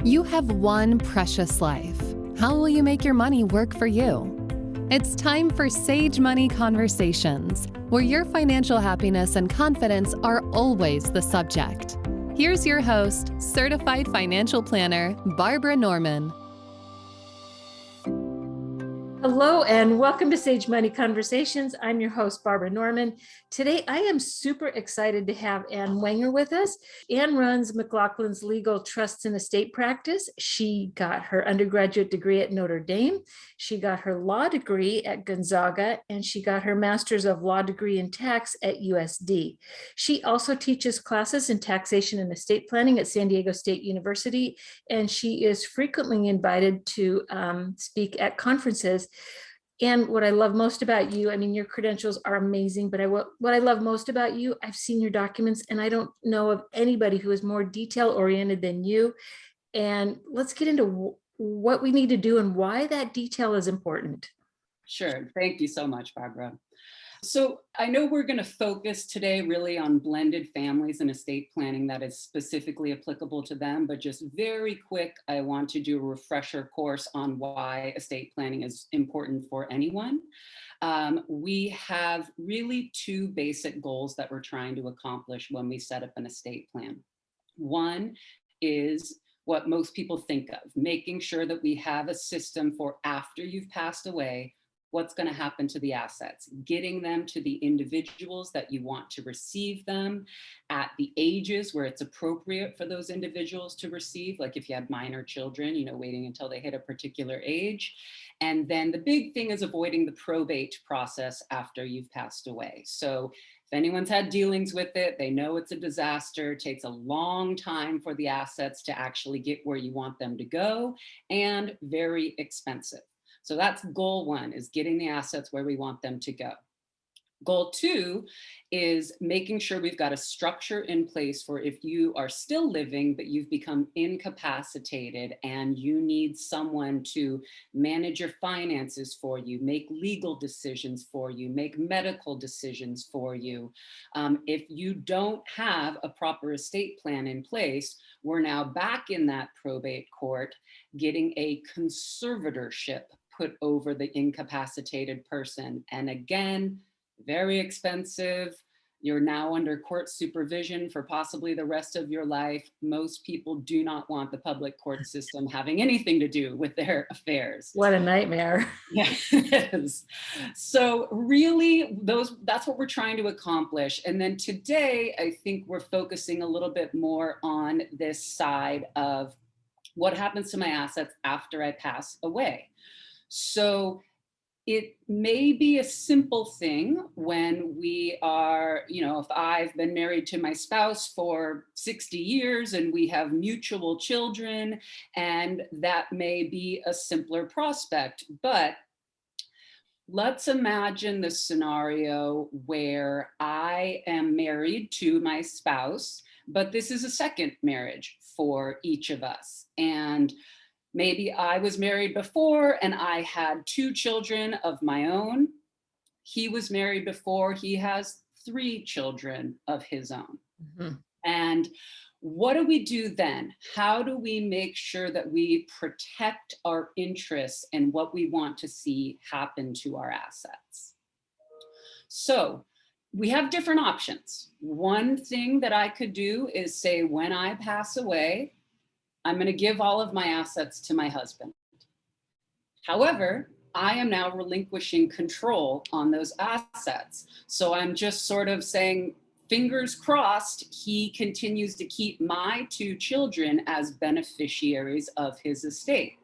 You have one precious life. How will you make your money work for you? It's time for Sage Money Conversations, where your financial happiness and confidence are always the subject. Here's your host, certified financial planner, Barbara Norman. Hello and welcome to Sage Money Conversations. I'm your host, Barbara Norman. Today, I am super excited to have Ann Wenger with us. Ann runs McLaughlin's Legal Trusts and Estate Practice. She got her undergraduate degree at Notre Dame. She got her law degree at Gonzaga, and she got her master's of law degree in tax at USD. She also teaches classes in taxation and estate planning at San Diego State University, and she is frequently invited to speak at conferences. And what I love most about you, I mean, your credentials are amazing, but what I love most about you, I've seen your documents and I don't know of anybody who is more detail oriented than you. And let's get into what we need to do and why that detail is important. Sure. Thank you so much, Barbara. So I know we're going to focus today really on blended families and estate planning that is specifically applicable to them, but just very quick, I want to do a refresher course on why estate planning is important for anyone. We have really two basic goals that we're trying to accomplish when we set up an estate plan. One is what most people think of, making sure that we have a system for after you've passed away, what's going to happen to the assets, getting them to the individuals that you want to receive them at the ages where it's appropriate for those individuals to receive, like if you had minor children, waiting until they hit a particular age. And then the big thing is avoiding the probate process after you've passed away. So if anyone's had dealings with it, they know it's a disaster. It takes a long time for the assets to actually get where you want them to go, and very expensive. So that's goal one, is getting the assets where we want them to go. Goal two is making sure we've got a structure in place for if you are still living, but you've become incapacitated and you need someone to manage your finances for you, make legal decisions for you, make medical decisions for you. If you don't have a proper estate plan in place, we're now back in that probate court getting a conservatorship put over the incapacitated person. And again, very expensive. You're now under court supervision for possibly the rest of your life. Most people do not want the public court system having anything to do with their affairs. What a nightmare. Yeah, it is. So really, that's what we're trying to accomplish. And then today, I think we're focusing a little bit more on this side of what happens to my assets after I pass away. So it may be a simple thing when we are, if I've been married to my spouse for 60 years and we have mutual children, and that may be a simpler prospect. But let's imagine the scenario where I am married to my spouse, but this is a second marriage for each of us. And maybe I was married before and I had 2 children of my own. He was married before, he has 3 children of his own. Mm-hmm. And what do we do then? How do we make sure that we protect our interests and what we want to see happen to our assets? So we have different options. One thing that I could do is say, when I pass away, I'm going to give all of my assets to my husband. However, I am now relinquishing control on those assets. So I'm just sort of saying, fingers crossed, he continues to keep my 2 children as beneficiaries of his estate.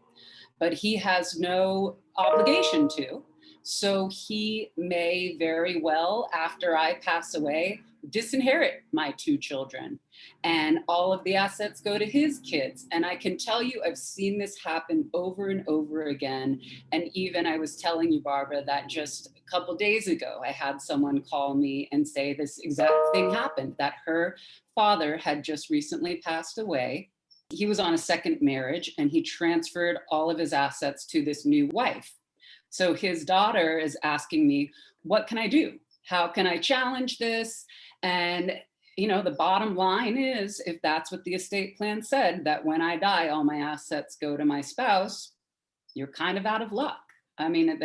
But he has no obligation to. So he may very well, after I pass away, disinherit my 2 children, and all of the assets go to his kids. And I can tell you, I've seen this happen over and over again. And even I was telling you, Barbara, that just a couple days ago, I had someone call me and say this exact thing happened, that her father had just recently passed away. He was on a second marriage and he transferred all of his assets to this new wife. So his daughter is asking me, what can I do? How can I challenge this? And the bottom line is, if that's what the estate plan said, that when I die, all my assets go to my spouse, you're kind of out of luck. I mean,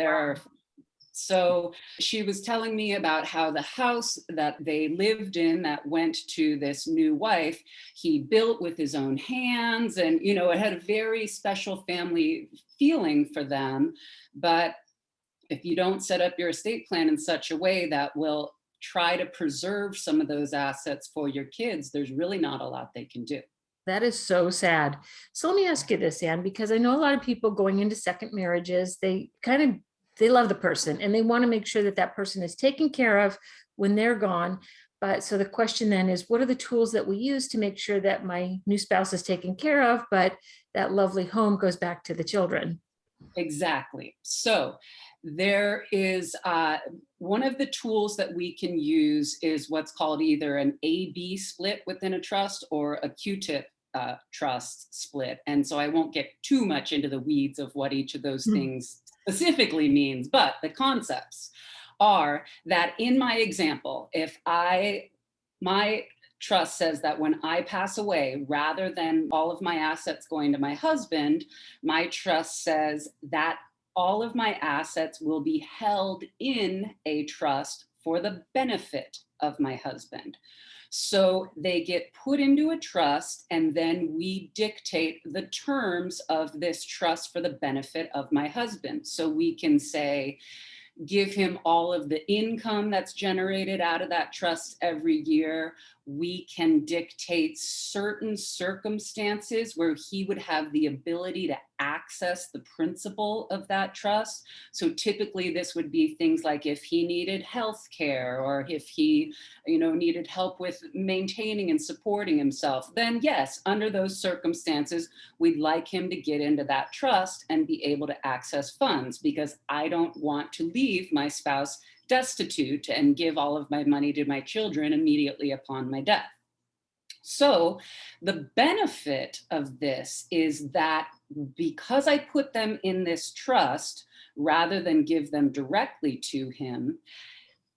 so she was telling me about how the house that they lived in that went to this new wife, he built with his own hands. And, it had a very special family feeling for them. But if you don't set up your estate plan in such a way that will try to preserve some of those assets for your kids, there's really not a lot they can do. That is so sad. So let me ask you this, Anne, because I know a lot of people going into second marriages, they love the person and they want to make sure that that person is taken care of when they're gone. But so the question then is, what are the tools that we use to make sure that my new spouse is taken care of, but that lovely home goes back to the children? Exactly. So there is one of the tools that we can use is what's called either an A-B split within a trust or a Qtip trust split. And so I won't get too much into the weeds of what each of those things specifically means, but the concepts are that in my example, if my trust says that when I pass away, rather than all of my assets going to my husband, my trust says that all of my assets will be held in a trust for the benefit of my husband. So they get put into a trust, and then we dictate the terms of this trust for the benefit of my husband. So we can say, give him all of the income that's generated out of that trust every year. We can dictate certain circumstances where he would have the ability to access the principal of that trust. So typically this would be things like if he needed health care or if he, needed help with maintaining and supporting himself, then yes, under those circumstances, we'd like him to get into that trust and be able to access funds, because I don't want to leave my spouse destitute and give all of my money to my children immediately upon my death. So the benefit of this is that because I put them in this trust, rather than give them directly to him,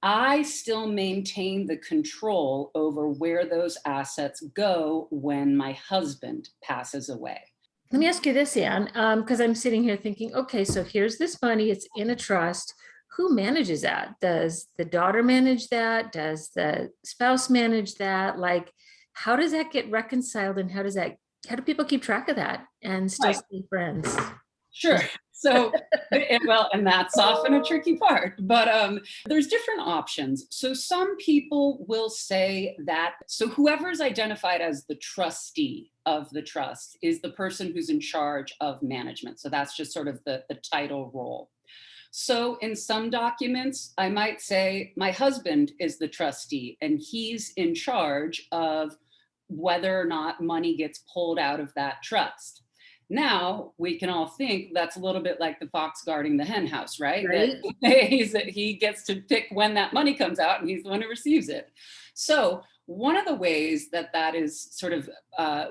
I still maintain the control over where those assets go when my husband passes away. Let me ask you this, Anne, because I'm sitting here thinking, okay, so here's this money, it's in a trust. Who manages that? Does the daughter manage that? Does the spouse manage that? Like, how does that get reconciled, and how do people keep track of that and still stay friends? Sure. So, and that's often a tricky part, but there's different options. So some people will say that, so whoever's identified as the trustee of the trust is the person who's in charge of management. So that's just sort of the title role. So in some documents, I might say my husband is the trustee and he's in charge of whether or not money gets pulled out of that trust. Now we can all think that's a little bit like the fox guarding the hen house, right? That he gets to pick when that money comes out and he's the one who receives it. So one of the ways that is sort of,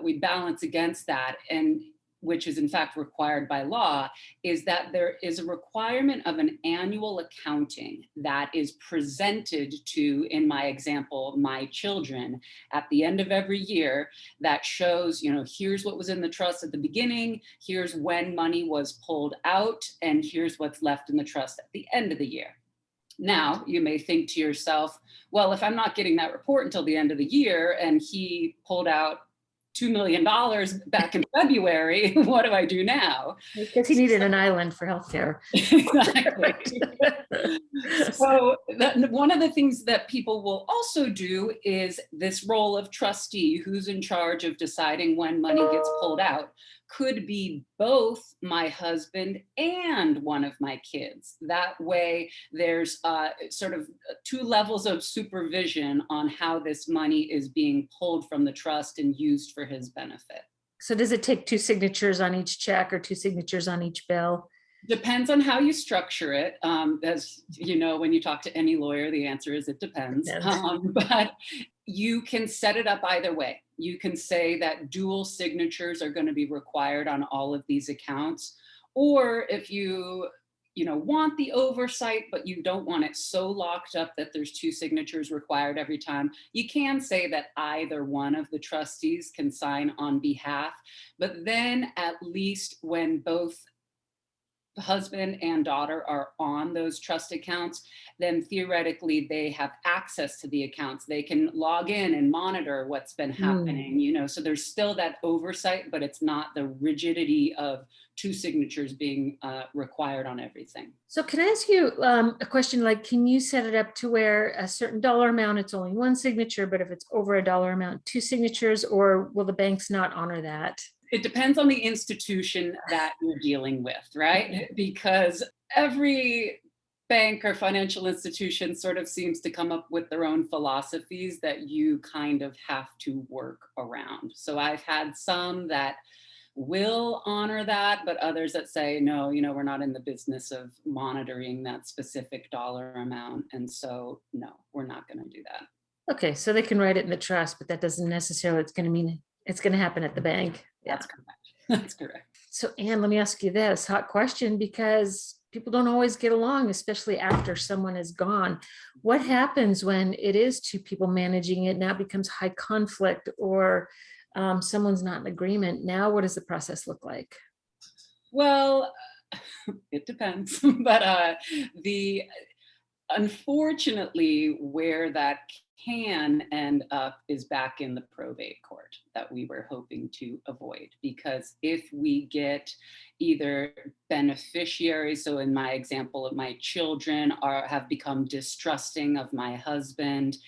we balance against that, and which is in fact required by law, is that there is a requirement of an annual accounting that is presented to, in my example, my children at the end of every year that shows, here's what was in the trust at the beginning, here's when money was pulled out, and here's what's left in the trust at the end of the year. Now, you may think to yourself, well, if I'm not getting that report until the end of the year and he pulled out $2 million back in February, what do I do now? Because he needed an island for healthcare. Exactly. So one of the things that people will also do is this role of trustee, who's in charge of deciding when money gets pulled out, could be both my husband and one of my kids. That way there's sort of two levels of supervision on how this money is being pulled from the trust and used for his benefit. So does it take 2 signatures on each check or 2 signatures on each bill? Depends on how you structure it. As you know, when you talk to any lawyer, the answer is it depends. But you can set it up either way. You can say that dual signatures are going to be required on all of these accounts. Or if you want the oversight, but you don't want it so locked up that there's two signatures required every time, you can say that either one of the trustees can sign on behalf. But then at least when both the husband and daughter are on those trust accounts, then theoretically they have access to the accounts. They can log in and monitor what's been happening, so there's still that oversight, but it's not the rigidity of two signatures being required on everything. So can I ask you a question? Like, can you set it up to where a certain dollar amount, it's only one signature, but if it's over a dollar amount, two signatures, or will the banks not honor that? It depends on the institution that you're dealing with, right? Because every bank or financial institution sort of seems to come up with their own philosophies that you kind of have to work around. So I've had some that will honor that, but others that say, no, we're not in the business of monitoring that specific dollar amount. And so, no, we're not going to do that. Okay, so they can write it in the trust, but that doesn't necessarily, it's going to mean it's going to happen at the bank. That's correct. That's correct. So, Anne, let me ask you this hot question, because people don't always get along, especially after someone is gone. What happens when it is two people managing it? Now it becomes high conflict, or someone's not in agreement. Now, what does the process look like? Well, it depends. But unfortunately, where that can end up is back in the probate court that we were hoping to avoid. Because if we get either beneficiaries, so in my example of my children have become distrusting of my husband,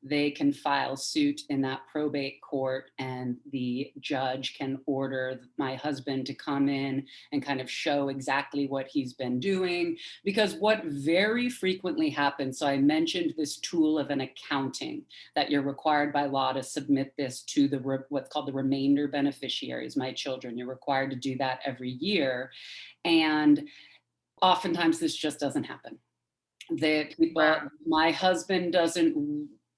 they can file suit in that probate court, and the judge can order my husband to come in and kind of show exactly what he's been doing. Because what very frequently happens, so I mentioned this tool of an accounting that you're required by law to submit this to what's called the remainder beneficiaries, my children. You're required to do that every year. And oftentimes this just doesn't happen. My husband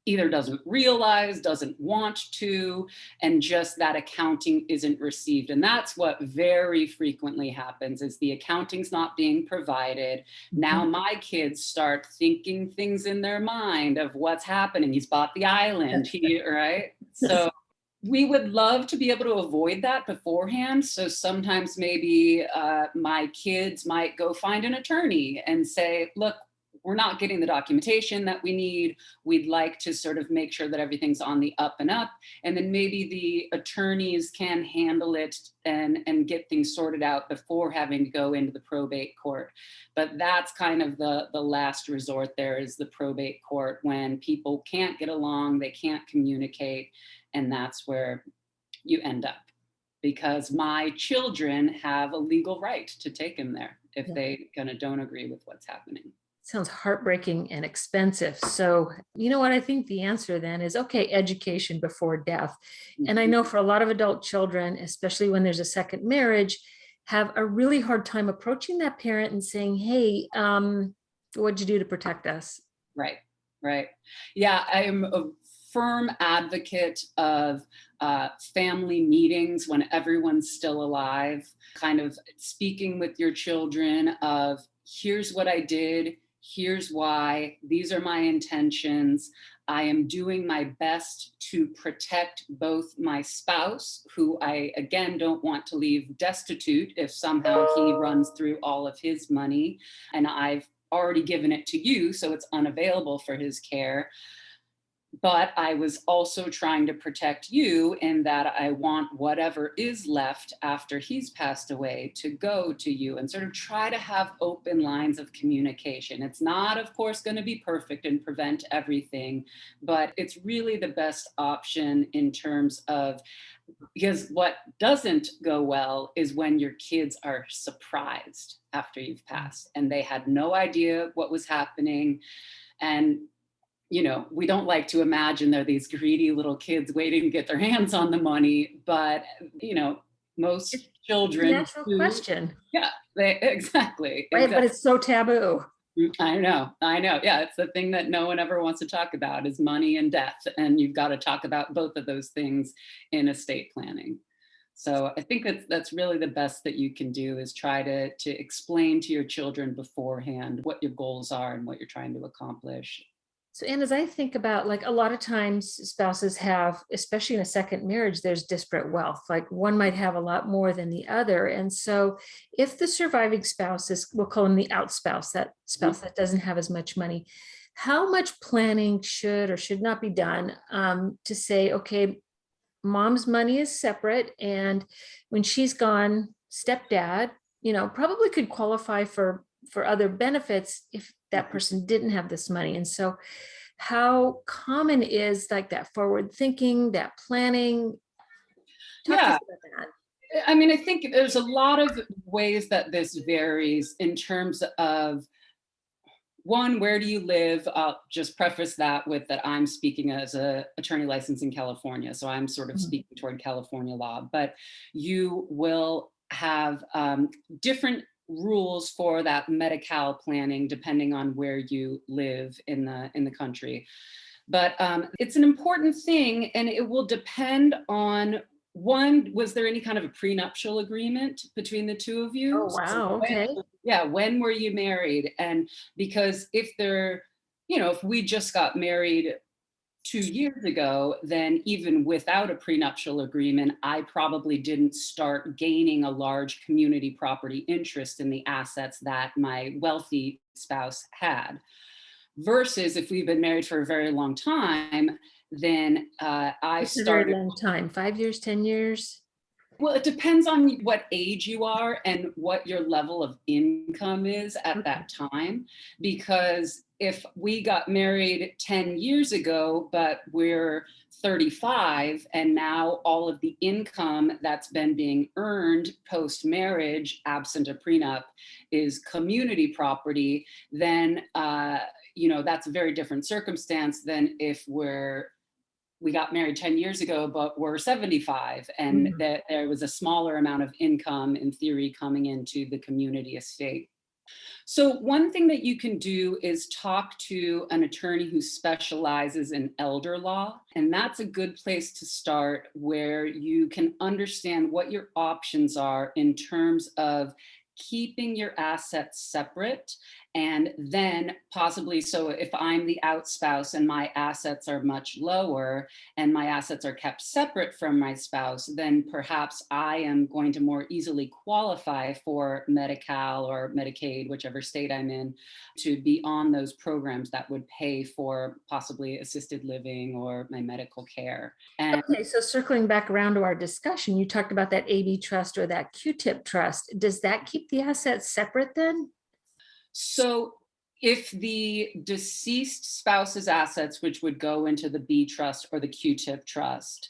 either doesn't realize, doesn't want to, and just that accounting isn't received. And that's what very frequently happens, is the accounting's not being provided. Now my kids start thinking things in their mind of what's happening. He's bought the island, right? So we would love to be able to avoid that beforehand. So sometimes maybe my kids might go find an attorney and say, look, we're not getting the documentation that we need. We'd like to sort of make sure that everything's on the up and up. And then maybe the attorneys can handle it and get things sorted out before having to go into the probate court. But that's kind of the last resort. There is the probate court, when people can't get along, they can't communicate. And that's where you end up, because my children have a legal right to take him there if they don't agree with what's happening. Sounds heartbreaking and expensive. So, you know what? I think the answer then is, okay, education before death. And I know for a lot of adult children, especially when there's a second marriage, have a really hard time approaching that parent and saying, hey, what'd you do to protect us? Right. Yeah, I am a firm advocate of family meetings when everyone's still alive, kind of speaking with your children of, here's what I did, here's why, these are my intentions. I am doing my best to protect both my spouse, who I, again, don't want to leave destitute if somehow he runs through all of his money, and I've already given it to you, so it's unavailable for his care. But I was also trying to protect you in that I want whatever is left after he's passed away to go to you, and sort of try to have open lines of communication. It's not, of course, going to be perfect and prevent everything, but it's really the best option in terms of, because what doesn't go well is when your kids are surprised after you've passed and they had no idea what was happening. And we don't like to imagine they're these greedy little kids waiting to get their hands on the money, but, most children. Natural question. Yeah, exactly. Right, but it's so taboo. I know. Yeah, it's the thing that no one ever wants to talk about is money and death. And you've got to talk about both of those things in estate planning. So I think that's really the best that you can do, is try to explain to your children beforehand what your goals are and what you're trying to accomplish. So, and as I think about, like, a lot of times spouses have, especially in a second marriage, there's disparate wealth. Like, one might have a lot more than the other. And so if the surviving spouse is, we'll call him the out spouse, that spouse that doesn't have as much money, how much planning should or should not be done to say, okay, mom's money is separate, and when she's gone, stepdad, probably could qualify for other benefits if that person didn't have this money. And so how common is like that forward thinking, that planning? Talk to Yeah. us about that. I mean, I think there's a lot of ways that this varies in terms of, one, where do you live? I'll just preface that with that I'm speaking as an attorney licensed in California. So I'm sort of speaking toward California law, but you will have different rules for that Medi-Cal planning depending on where you live in the country. But it's an important thing, and it will depend on, one, was there any kind of a prenuptial agreement between the two of you? Oh, wow. Okay. When were you married? And because if if we just got married 2 years ago, then even without a prenuptial agreement, I probably didn't start gaining a large community property interest in the assets that my wealthy spouse had. Versus if we've been married for a very long time, then I It's a very started. long time, 5 years, 10 years. Well, it depends on what age you are and what your level of income is at that time. Because if we got married 10 years ago, but we're 35, and now all of the income that's been being earned post-marriage, absent a prenup, is community property, then that's a very different circumstance than if we got married 10 years ago, but we're 75, and that there was a smaller amount of income in theory coming into the community estate. So one thing that you can do is talk to an attorney who specializes in elder law. And that's a good place to start, where you can understand what your options are in terms of keeping your assets separate. And then possibly, so if I'm the out spouse and my assets are much lower and my assets are kept separate from my spouse, then perhaps I am going to more easily qualify for Medi-Cal or Medicaid, whichever state I'm in, to be on those programs that would pay for possibly assisted living or my medical care. And Okay, so circling back around to our discussion, you talked about that AB trust or that Qtip trust. Does that keep the assets separate then? so if the deceased spouse's assets, which would go into the B trust or the Qtip trust,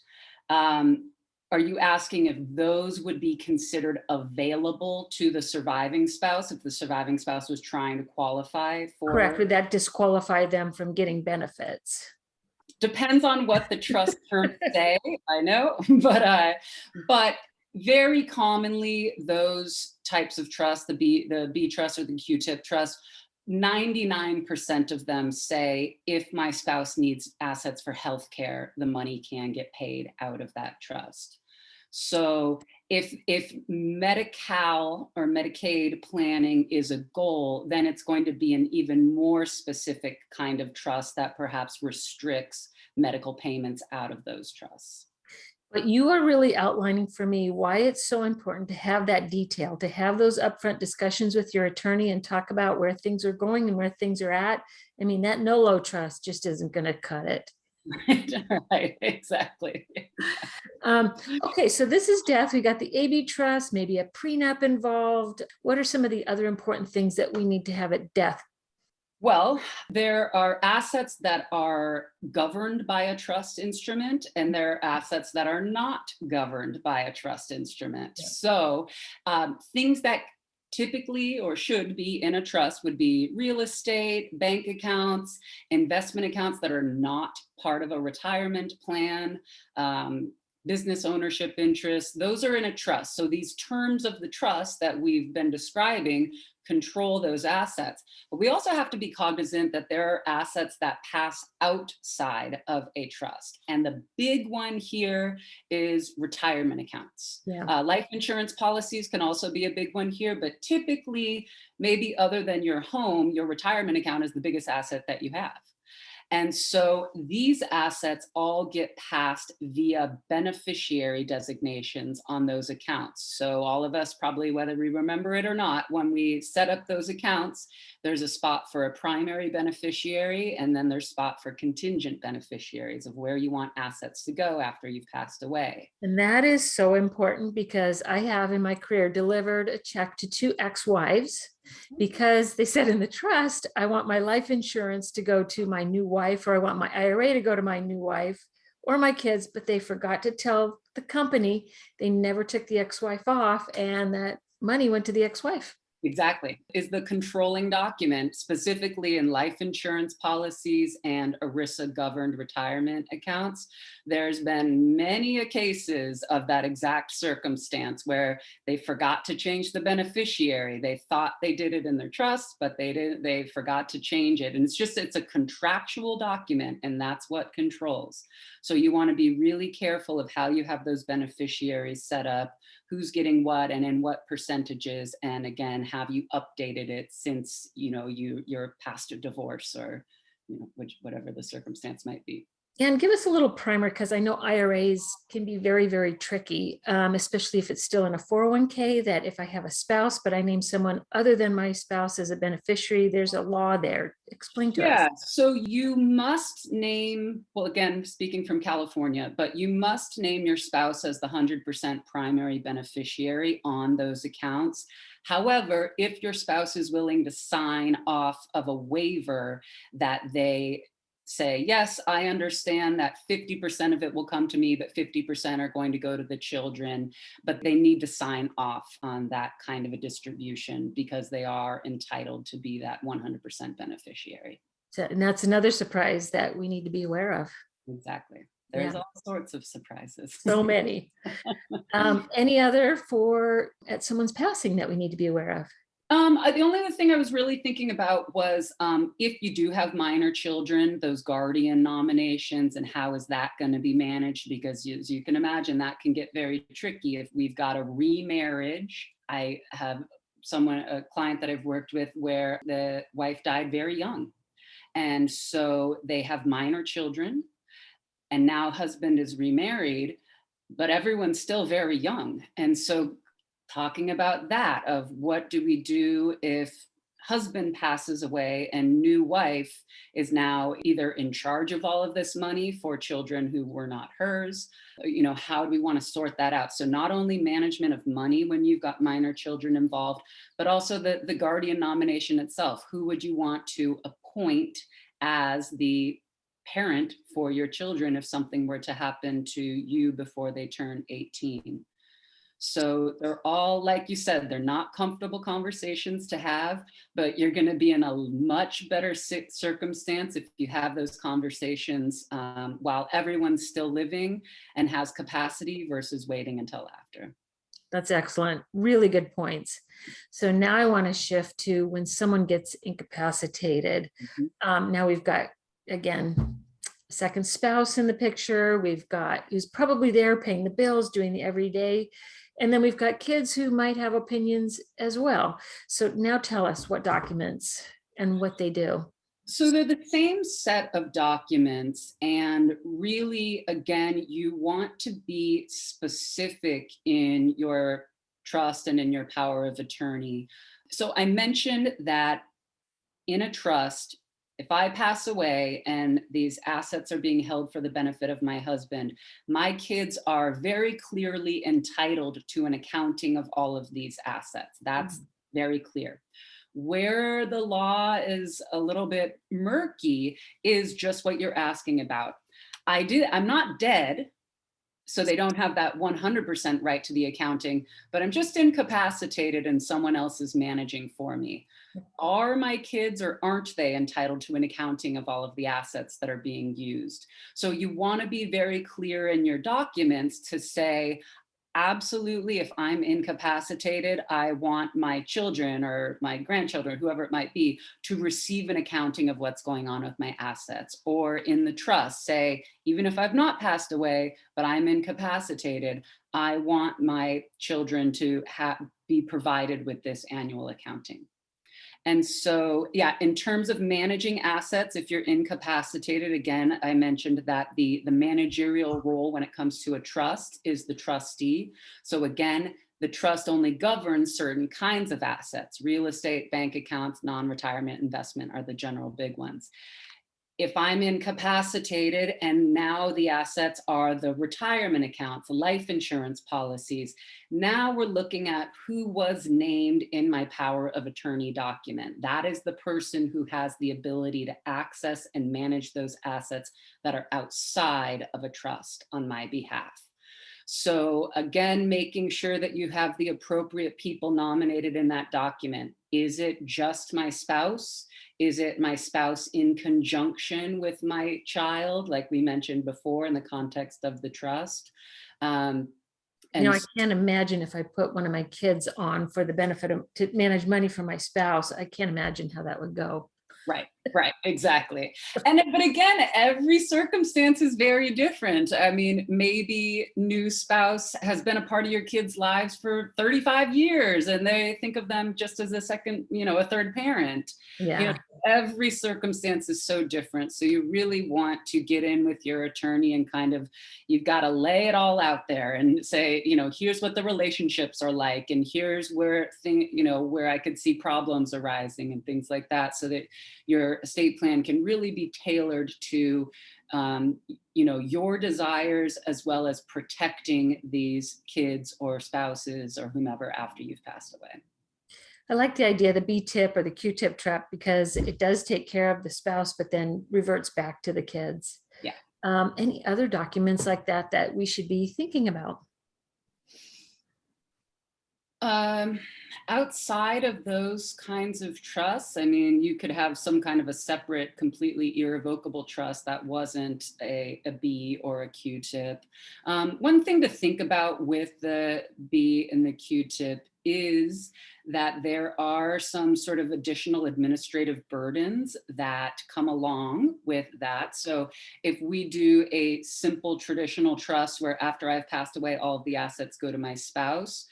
are you asking if those would be considered available to the surviving spouse if the surviving spouse was trying to qualify for? Correct. Would that disqualify them from getting benefits? Depends on what the trust terms say, I know, but very commonly those types of trusts, the B trust or the Qtip trust, 99% of them say if my spouse needs assets for healthcare, the money can get paid out of that trust. So if Medi-Cal or Medicaid planning is a goal, then it's going to be an even more specific kind of trust that perhaps restricts medical payments out of those trusts. But you are really outlining for me why it's so important to have that detail, to have those upfront discussions with your attorney and talk about where things are going and where things are at. I mean, that NOLO trust just isn't going to cut it. Right, exactly. Okay, so this is death. We got the AB trust, maybe a prenup involved. What are some of the other important things that we need to have at death? Well, there are assets that are governed by a trust instrument, and there are assets that are not governed by a trust instrument. Yeah. So things that typically or should be in a trust would be real estate, bank accounts, investment accounts that are not part of a retirement plan, business ownership interests. Those are in a trust. So these terms of the trust that we've been describing control those assets. But we also have to be cognizant that there are assets that pass outside of a trust. And the big one here is retirement accounts. Yeah. Life insurance policies can also be a big one here, but typically, maybe other than your home, your retirement account is the biggest asset that you have. And so these assets all get passed via beneficiary designations on those accounts. So all of us probably, whether we remember it or not, when we set up those accounts, there's a spot for a primary beneficiary, and then there's a spot for contingent beneficiaries of where you want assets to go after you've passed away. And that is so important because I have in my career delivered a check to 2 ex-wives because they said in the trust, I want my life insurance to go to my new wife, or I want my IRA to go to my new wife or my kids, but they forgot to tell the company they never took the ex-wife off, and that money went to the ex-wife. Exactly. Is the controlling document, specifically in life insurance policies and ERISA governed retirement accounts. There's been many cases of that exact circumstance where they forgot to change the beneficiary. They thought they did it in their trust, but they didn't, they forgot to change it. And it's a contractual document, and that's what controls. So you want to be really careful of how you have those beneficiaries set up, who's getting what and in what percentages, and again, have you updated it since you're past a divorce, or whatever the circumstance might be. And give us a little primer, because I know IRAs can be very, very tricky, especially if it's still in a 401k, that if I have a spouse, but I name someone other than my spouse as a beneficiary, there's a law there. Explain to us. Yeah, so you must name, well, again, speaking from California, but you must name your spouse as the 100% primary beneficiary on those accounts. However, if your spouse is willing to sign off of a waiver that they say, yes, I understand that 50% of it will come to me, but 50% are going to go to the children, but they need to sign off on that kind of a distribution because they are entitled to be that 100% beneficiary. So, and that's another surprise that we need to be aware of. Exactly. There's all sorts of surprises. So many. Any other at someone's passing that we need to be aware of? The only other thing I was really thinking about was if you do have minor children, those guardian nominations, and how is that going to be managed? Because as you can imagine, that can get very tricky if we've got a remarriage. I have a client that I've worked with where the wife died very young. And so they have minor children, and now husband is remarried, but everyone's still very young. And so talking about that, of what do we do if husband passes away and new wife is now either in charge of all of this money for children who were not hers, how do we want to sort that out? So not only management of money when you've got minor children involved, but also the guardian nomination itself. Who would you want to appoint as the parent for your children if something were to happen to you before they turn 18? So they're all, like you said, they're not comfortable conversations to have, but you're going to be in a much better circumstance if you have those conversations while everyone's still living and has capacity versus waiting until after. That's excellent. Really good points. So now I want to shift to when someone gets incapacitated. Now we've got, again, second spouse in the picture. We've got who's probably there paying the bills, doing the everyday. And then we've got kids who might have opinions as well. So now tell us what documents and what they do. So they're the same set of documents. And really, again, you want to be specific in your trust and in your power of attorney. So I mentioned that in a trust, if I pass away and these assets are being held for the benefit of my husband, my kids are very clearly entitled to an accounting of all of these assets. That's very clear. Where the law is a little bit murky is just what you're asking about. I'm not dead, so they don't have that 100% right to the accounting, but I'm just incapacitated and someone else is managing for me. Are my kids or aren't they entitled to an accounting of all of the assets that are being used? So you want to be very clear in your documents to say, absolutely, if I'm incapacitated, I want my children or my grandchildren, whoever it might be, to receive an accounting of what's going on with my assets. Or in the trust, say, even if I've not passed away, but I'm incapacitated, I want my children to be provided with this annual accounting. And so, yeah, in terms of managing assets, if you're incapacitated, again, I mentioned that the managerial role when it comes to a trust is the trustee. So again, the trust only governs certain kinds of assets. Real estate, bank accounts, non-retirement investment are the general big ones. If I'm incapacitated and now the assets are the retirement accounts, the life insurance policies, now we're looking at who was named in my power of attorney document. That is the person who has the ability to access and manage those assets that are outside of a trust on my behalf. So again, making sure that you have the appropriate people nominated in that document. Is it just my spouse? Is it my spouse in conjunction with my child, like we mentioned before in the context of the trust? I can't imagine if I put one of my kids on for the benefit of to manage money for my spouse. I can't imagine how that would go. Right, exactly. But again, every circumstance is very different. I mean, maybe new spouse has been a part of your kids' lives for 35 years and they think of them just as a second, a third parent. Yeah. Every circumstance is so different. So you really want to get in with your attorney and kind of, you've got to lay it all out there and say, here's what the relationships are like, and here's where where I could see problems arising and things like that, so that your estate plan can really be tailored to your desires, as well as protecting these kids or spouses or whomever after you've passed away. I like the idea of the B-tip or the Q-tip trap because it does take care of the spouse, but then reverts back to the kids. Yeah. Any other documents like that we should be thinking about? Outside of those kinds of trusts, I mean, you could have some kind of a separate, completely irrevocable trust that wasn't a B or a Q-tip. One thing to think about with the B and the Q-tip is that there are some sort of additional administrative burdens that come along with that. So if we do a simple traditional trust where after I've passed away, all of the assets go to my spouse,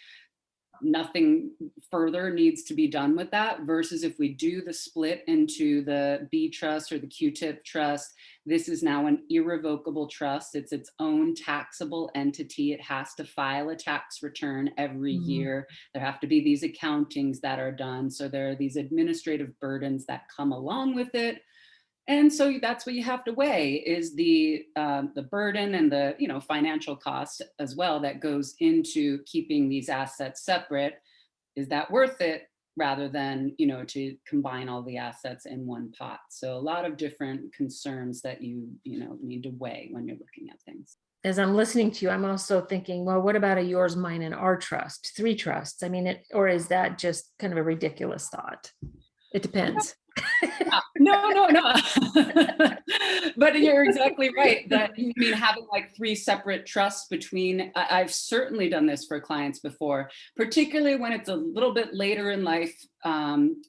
nothing further needs to be done with that, versus if we do the split into the B trust or the Q-tip trust, this is now an irrevocable trust. It's its own taxable entity. It has to file a tax return every year. There have to be these accountings that are done. So there are these administrative burdens that come along with it. And so that's what you have to weigh, is the burden and the financial cost as well that goes into keeping these assets separate. Is that worth it, rather than to combine all the assets in one pot? So a lot of different concerns that you need to weigh when you're looking at things. As I'm listening to you, I'm also thinking, well, what about a yours, mine, and our trust? 3 trusts. I mean, or is that just kind of a ridiculous thought? It depends. No. But you're exactly right. That, I mean, having like 3 separate trusts between, I've certainly done this for clients before, particularly when it's a little bit later in life,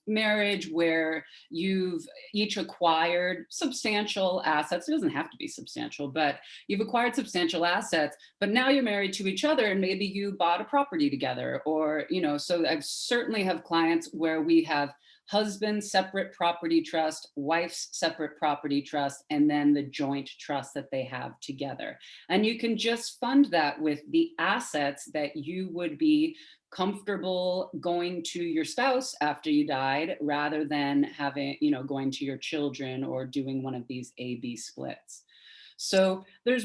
marriage, where you've each acquired substantial assets. It doesn't have to be substantial, but you've acquired substantial assets, but now you're married to each other and maybe you bought a property together, or, so I certainly have clients where we have husband's separate property trust, wife's separate property trust, and then the joint trust that they have together. And you can just fund that with the assets that you would be comfortable going to your spouse after you died, rather than having, going to your children or doing one of these A-B splits. So there's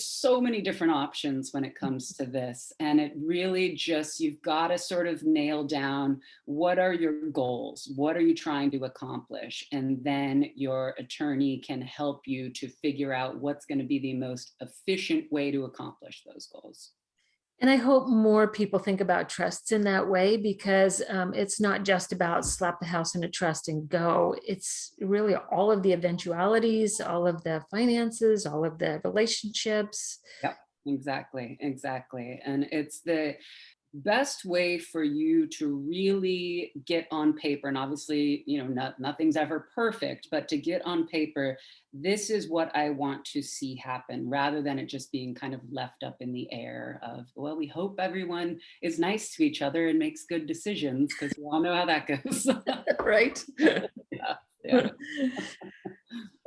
so many different options when it comes to this. And it really just, you've got to sort of nail down, what are your goals? What are you trying to accomplish? And then your attorney can help you to figure out what's going to be the most efficient way to accomplish those goals. And I hope more people think about trusts in that way, because it's not just about slap the house in a trust and go. It's really all of the eventualities, all of the finances, all of the relationships. Yep. Exactly, exactly. And it's the best way for you to really get on paper, and obviously, nothing's ever perfect, but to get on paper, this is what I want to see happen, rather than it just being kind of left up in the air of, well, we hope everyone is nice to each other and makes good decisions, because we all know how that goes. Right? Yeah, yeah.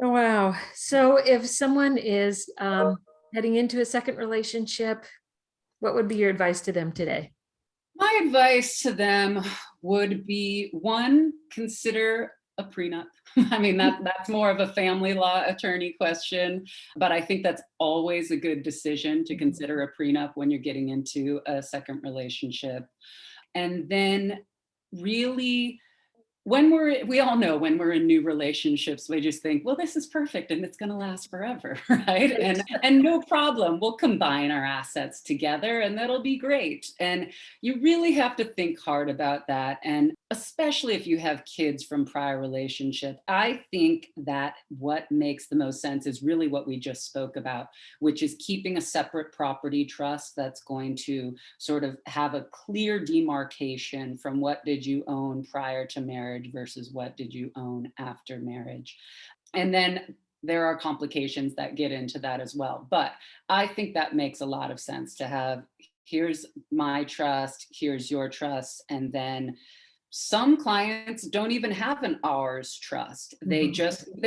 Oh, wow. So if someone is heading into a second relationship, what would be your advice to them today? My advice to them would be, one, consider a prenup. I mean, that's more of a family law attorney question, but I think that's always a good decision to consider a prenup when you're getting into a second relationship. And then really, we all know when we're in new relationships, we just think, well, this is perfect and it's going to last forever, right? And no problem, we'll combine our assets together and that'll be great. And you really have to think hard about that. And especially if you have kids from prior relationship, I think that what makes the most sense is really what we just spoke about, which is keeping a separate property trust that's going to sort of have a clear demarcation from what did you own prior to marriage versus what did you own after marriage. And then there are complications that get into that as well. But I think that makes a lot of sense to have, here's my trust, here's your trust, and then some clients don't even have an ours trust. They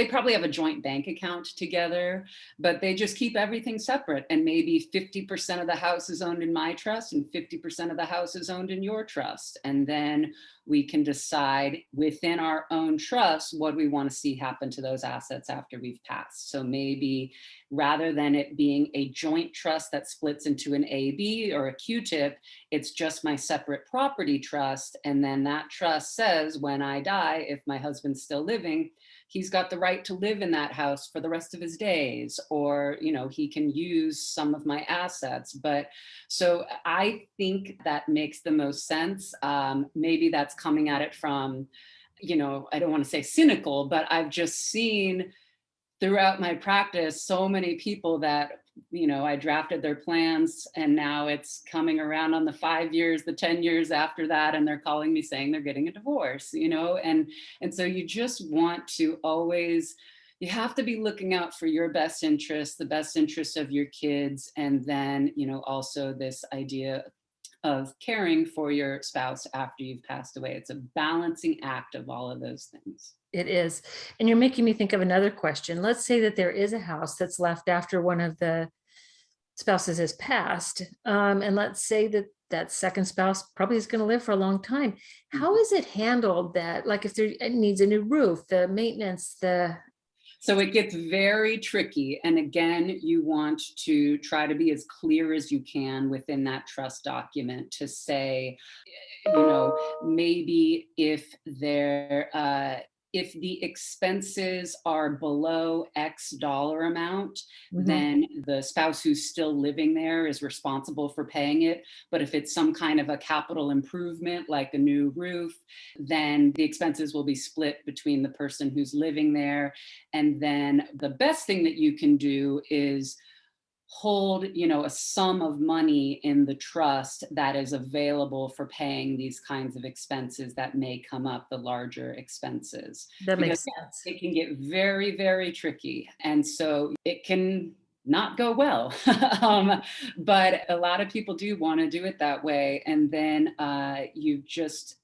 probably have a joint bank account together, but they just keep everything separate. And maybe 50% of the house is owned in my trust and 50% of the house is owned in your trust. And then we can decide within our own trust what we want to see happen to those assets after we've passed. So maybe rather than it being a joint trust that splits into an AB or a Qtip, it's just my separate property trust. And then that trust says when I die, if my husband's still living, he's got the right to live in that house for the rest of his days, or, he can use some of my assets. But so I think that makes the most sense. Maybe that's coming at it from, I don't want to say cynical, but I've just seen throughout my practice so many people that I drafted their plans and now it's coming around on the 5 years, the 10 years after that, and they're calling me saying they're getting a divorce, and so you just want to always, you have to be looking out for your best interest, the best interest of your kids, and then also this idea of caring for your spouse after you've passed away. It's a balancing act of all of those things. It is. And you're making me think of another question. Let's say that there is a house that's left after one of the spouses has passed. And let's say that that second spouse probably is going to live for a long time. How is it handled that, like if it needs a new roof, the maintenance, So it gets very tricky. And again, you want to try to be as clear as you can within that trust document to say, maybe if the expenses are below X dollar amount, then the spouse who's still living there is responsible for paying it. But if it's some kind of a capital improvement, like a new roof, then the expenses will be split between the person who's living there. And then the best thing that you can do is hold, a sum of money in the trust that is available for paying these kinds of expenses that may come up, the larger expenses. that makes Because sense. it can get very, very tricky. And so it can not go well. But a lot of people do want to do it that way. And then you've just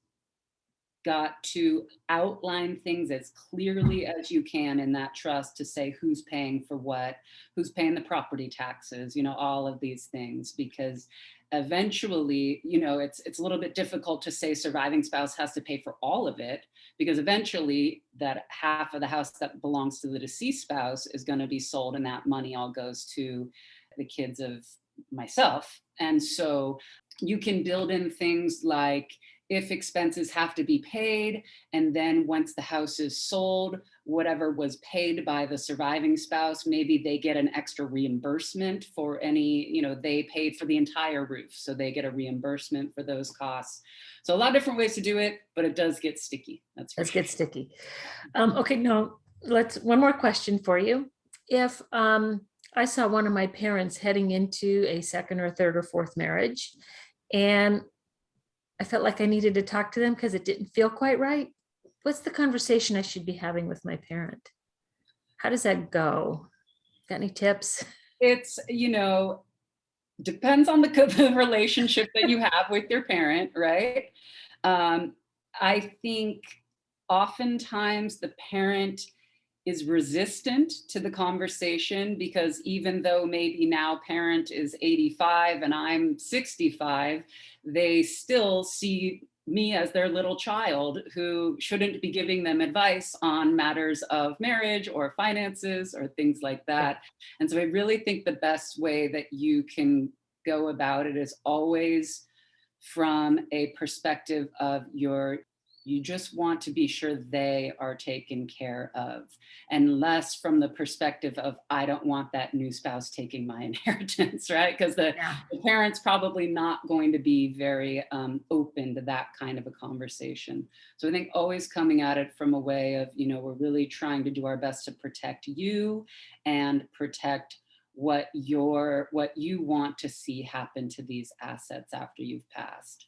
got to outline things as clearly as you can in that trust to say who's paying for what, who's paying the property taxes, all of these things, because eventually, it's a little bit difficult to say surviving spouse has to pay for all of it, because eventually that half of the house that belongs to the deceased spouse is going to be sold and that money all goes to the kids of myself. And so you can build in things like, if expenses have to be paid, and then once the house is sold, whatever was paid by the surviving spouse, maybe they get an extra reimbursement for any, they paid for the entire roof, so they get a reimbursement for those costs. So a lot of different ways to do it, but it does get sticky. Let's get sticky. Okay, now one more question for you. If I saw one of my parents heading into a second or third or fourth marriage, and I felt like I needed to talk to them because it didn't feel quite right. What's the conversation I should be having with my parent? How does that go? Got any tips? It's, depends on the relationship that you have with your parent, right? Um, I think oftentimes the parent is resistant to the conversation because even though maybe now parent is 85 and I'm 65, they still see me as their little child who shouldn't be giving them advice on matters of marriage or finances or things like that. And so I really think the best way that you can go about it is always from a perspective of you just want to be sure they are taken care of, and less from the perspective of I don't want that new spouse taking my inheritance, right? Because the parent's probably not going to be very open to that kind of a conversation. So I think always coming at it from a way of, we're really trying to do our best to protect you and protect what you want to see happen to these assets after you've passed.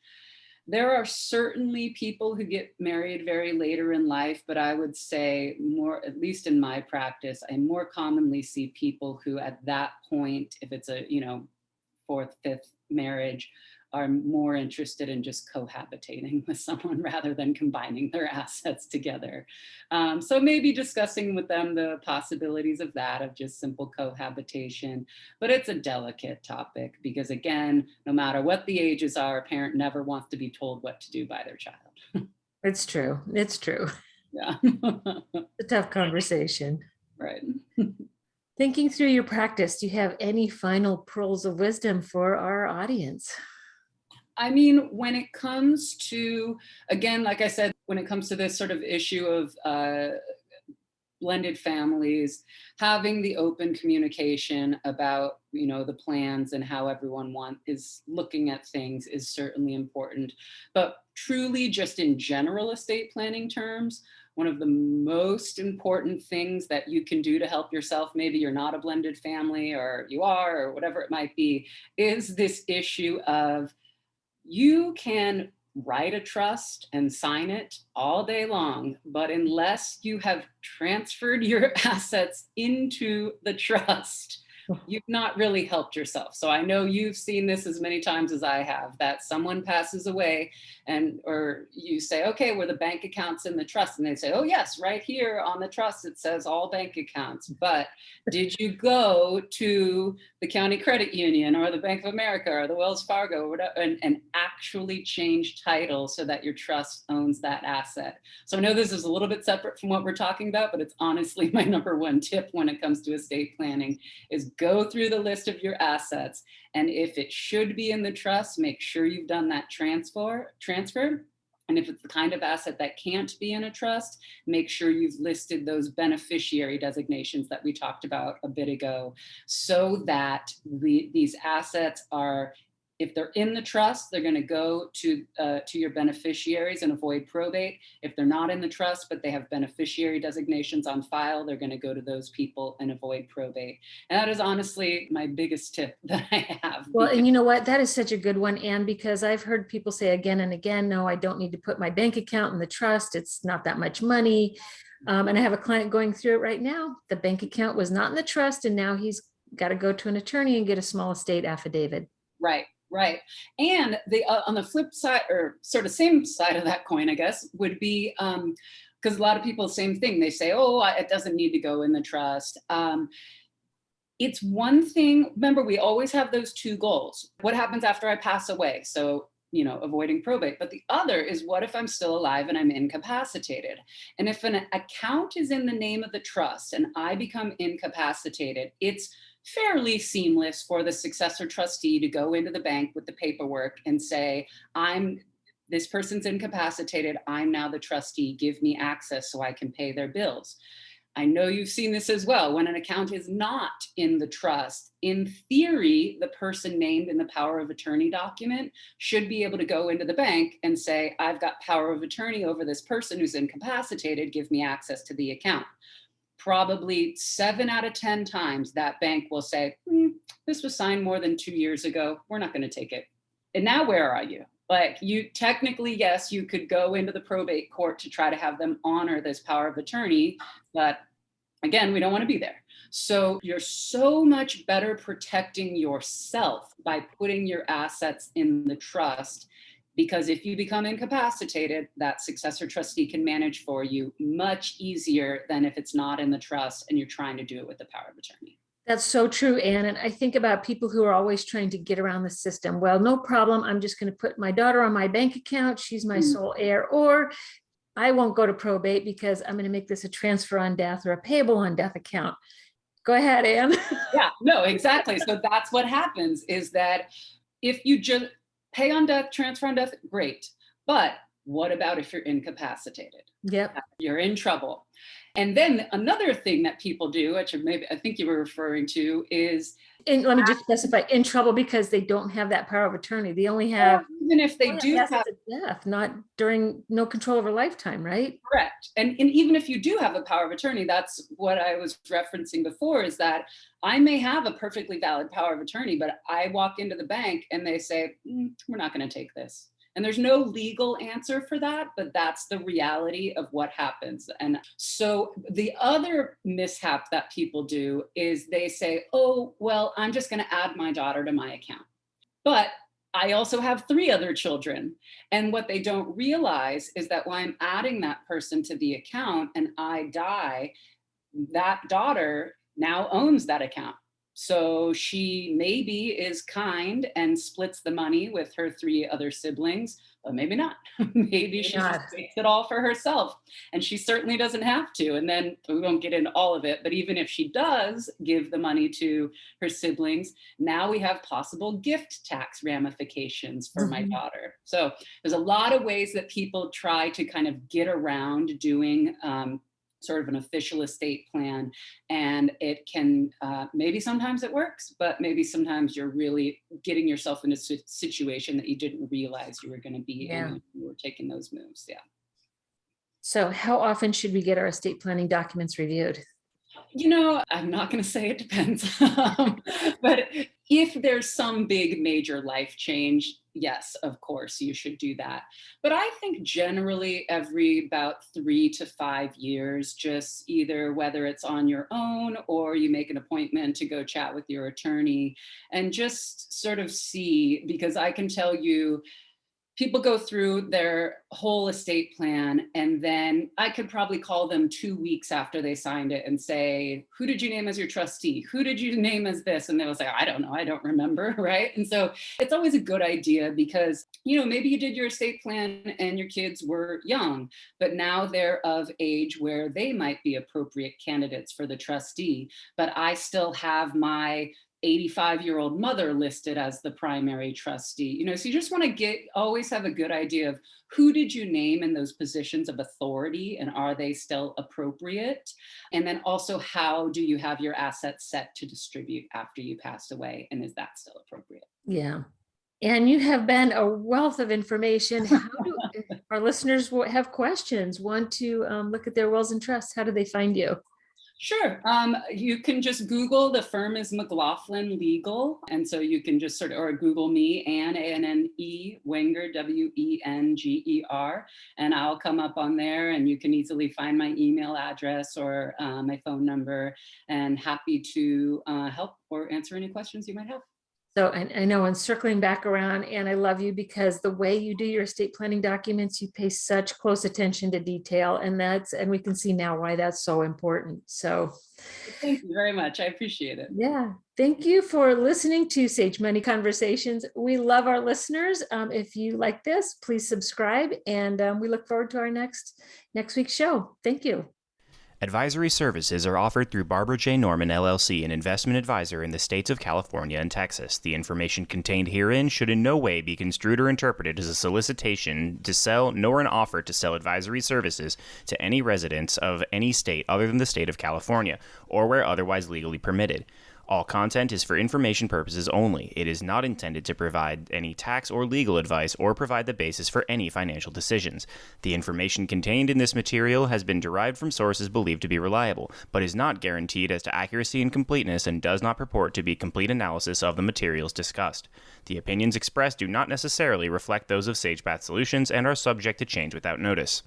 There are certainly people who get married very later in life, but I would say more, at least in my practice, I more commonly see people who at that point, if it's a, fourth, fifth marriage, are more interested in just cohabitating with someone rather than combining their assets together. So maybe discussing with them the possibilities of that, of just simple cohabitation. But it's a delicate topic because, again, no matter what the ages are, a parent never wants to be told what to do by their child. It's true. It's true. Yeah. A tough conversation. Right. Thinking through your practice, do you have any final pearls of wisdom for our audience? I mean, when it comes to, again, like I said, when it comes to this sort of issue of blended families, having the open communication about, the plans and how everyone is looking at things is certainly important. But truly, just in general estate planning terms, one of the most important things that you can do to help yourself, maybe you're not a blended family or you are, or whatever it might be, is this issue of you can write a trust and sign it all day long, but unless you have transferred your assets into the trust, you've not really helped yourself. So I know you've seen this as many times as I have, that someone passes away or you say, okay, were the bank accounts in the trust? And they say, oh yes, right here on the trust, it says all bank accounts. But did you go to the county credit union or the Bank of America or the Wells Fargo or whatever, and actually change title so that your trust owns that asset? So I know this is a little bit separate from what we're talking about, but it's honestly my number one tip when it comes to estate planning is go through the list of your assets. And if it should be in the trust, make sure you've done that transfer. And if it's the kind of asset that can't be in a trust, make sure you've listed those beneficiary designations that we talked about a bit ago, so that these assets are, if they're in the trust, they're going to go to your beneficiaries and avoid probate. If they're not in the trust, but they have beneficiary designations on file, they're going to go to those people and avoid probate. And that is honestly my biggest tip that I have. Well, and you know what? That is such a good one, Anne, because I've heard people say again and again, no, I don't need to put my bank account in the trust. It's not that much money. And I have a client going through it right now. The bank account was not in the trust, and now he's got to go to an attorney and get a small estate affidavit. Right. Right. And the on the flip side, or sort of same side of that coin, I guess, would be because a lot of people, same thing, they say, oh, it doesn't need to go in the trust. It's one thing, remember, we always have those two goals. What happens after I pass away? So, avoiding probate. But the other is, what if I'm still alive and I'm incapacitated? And if an account is in the name of the trust and I become incapacitated, it's fairly seamless for the successor trustee to go into the bank with the paperwork and say, this person's incapacitated, I'm now the trustee, give me access so I can pay their bills. I know you've seen this as well. When an account is not in the trust, in theory, the person named in the power of attorney document should be able to go into the bank and say, I've got power of attorney over this person who's incapacitated, give me access to the account. probably 7 out of 10 times that bank will say, this was signed more than 2 years ago. We're not going to take it. And now where are you? Like, you technically, yes, you could go into the probate court to try to have them honor this power of attorney. But again, we don't want to be there. So you're so much better protecting yourself by putting your assets in the trust, because if you become incapacitated, that successor trustee can manage for you much easier than if it's not in the trust and you're trying to do it with the power of attorney. That's so true, Anne. And I think about people who are always trying to get around the system. Well, no problem. I'm just going to put my daughter on my bank account. She's my sole heir. Or I won't go to probate because I'm going to make this a transfer on death or a payable on death account. Go ahead, Anne. Yeah, no, exactly. So that's what happens, is that if you just pay on death, transfer on death, great. But what about if you're incapacitated? Yep. You're in trouble. And then another thing that people do, which maybe I think you were referring to, is, and let me just specify, in trouble because they don't have that power of attorney. They only have, even if they do have death, not during no control over lifetime, right? Correct. And even if you do have a power of attorney, that's what I was referencing before, is that I may have a perfectly valid power of attorney, but I walk into the bank and they say, we're not going to take this. And there's no legal answer for that, but that's the reality of what happens. And so the other mishap that people do is they say, oh, well, I'm just going to add my daughter to my account. But I also have 3 other children. And what they don't realize is that while I'm adding that person to the account and I die, that daughter now owns that account. So she maybe is kind and splits the money with her 3 other siblings, but maybe not. Maybe she just takes it all for herself, and she certainly doesn't have to. And then we won't get into all of it, but even if she does give the money to her siblings, now we have possible gift tax ramifications for my daughter. So there's a lot of ways that people try to kind of get around doing sort of an official estate plan. And it can, maybe sometimes it works, but maybe sometimes you're really getting yourself in a situation that you didn't realize you were going to be in when you were taking those moves. Yeah. So how often should we get our estate planning documents reviewed? You know, I'm not going to say it depends, but if there's some big major life change, yes, of course, you should do that. But I think generally every about 3 to 5 years, just either whether it's on your own or you make an appointment to go chat with your attorney and just sort of see, because I can tell you, people go through their whole estate plan, and then I could probably call them 2 weeks after they signed it and say, who did you name as your trustee? Who did you name as this? And they will say, I don't know, I don't remember, right? And so it's always a good idea because, you know, maybe you did your estate plan and your kids were young, but now they're of age where they might be appropriate candidates for the trustee, but I still have my 85-year-old mother listed as the primary trustee. You know, so you just want to always have a good idea of who did you name in those positions of authority and are they still appropriate? And then also, how do you have your assets set to distribute after you pass away? And is that still appropriate? Yeah. And you have been a wealth of information. How do our listeners have questions, want to look at their wills and trusts? How do they find you? Sure. You can just Google, the firm is McLaughlin Legal. And so you can just or Google me, Anne, A-N-N-E, Wenger, W-E-N-G-E-R, and I'll come up on there and you can easily find my email address or my phone number, and happy to help or answer any questions you might have. So I know, and circling back around, and I love you because the way you do your estate planning documents, you pay such close attention to detail, and we can see now why that's so important. So thank you very much. I appreciate it. Yeah. Thank you for listening to Sage Money Conversations. We love our listeners. If you like this, please subscribe, and we look forward to our next week's show. Thank you. Advisory services are offered through Barbara J. Norman, LLC, an investment advisor in the states of California and Texas. The information contained herein should in no way be construed or interpreted as a solicitation to sell, nor an offer to sell advisory services to any residents of any state other than the state of California, or where otherwise legally permitted. All content is for information purposes only. It is not intended to provide any tax or legal advice or provide the basis for any financial decisions. The information contained in this material has been derived from sources believed to be reliable, but is not guaranteed as to accuracy and completeness and does not purport to be complete analysis of the materials discussed. The opinions expressed do not necessarily reflect those of SagePath Solutions and are subject to change without notice.